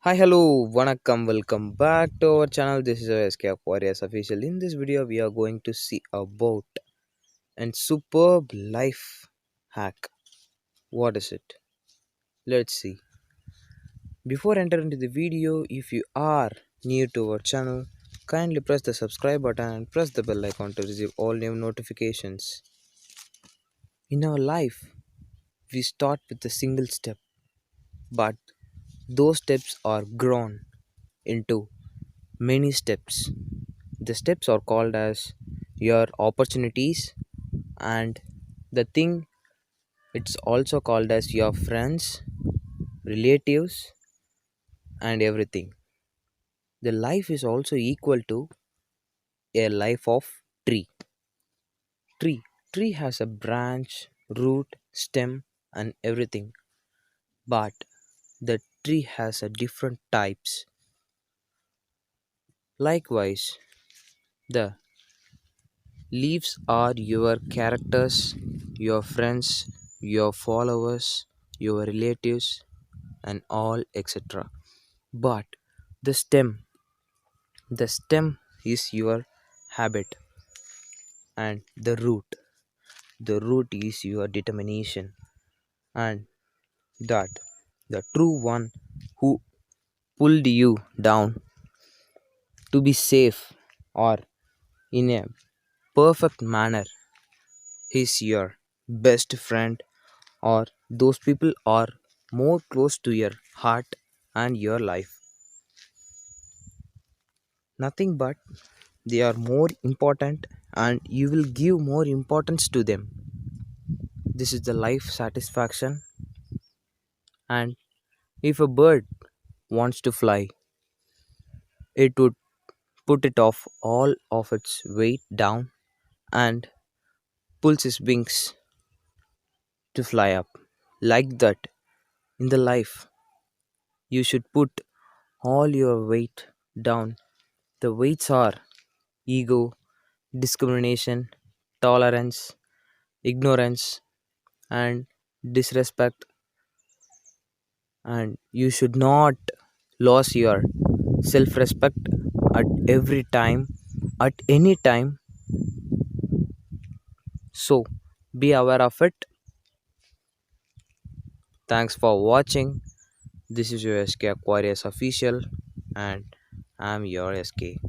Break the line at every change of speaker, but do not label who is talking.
Hi, hello, welcome back to our channel. This is your SK Aquarius official. In this video, we are going to see about and superb life hack. What is it? Let's see. Before entering into the video, if you are new to our channel, kindly press the subscribe button and press the bell icon to receive all new notifications. In our life, we start with a single step, but those steps are grown into many steps. The steps are called as your opportunities, and the thing it's also called as your friends, relatives, and everything. The life is also equal to a life of tree. Tree has a branch, root, stem, and everything, but the tree has a different types. Likewise, the leaves are your characters, your friends, your followers, your relatives, and all etc. But the stem is your habit, and the root is your determination, and that the true one who pulled you down to be safe or in a perfect manner is your best friend, or those people are more close to your heart and your life. Nothing but they are more important, and you will give more importance to them. This is the life satisfaction. And if a bird wants to fly, it would put it off all of its weight down and pulls its wings to fly up. Like that, in the life, you should put all your weight down. The weights are ego, discrimination, tolerance, ignorance, and disrespect, and you should not lose your self-respect at every time, at any time. So be aware of it. Thanks for watching. This is your SK Aquarius official, and I'm your SK.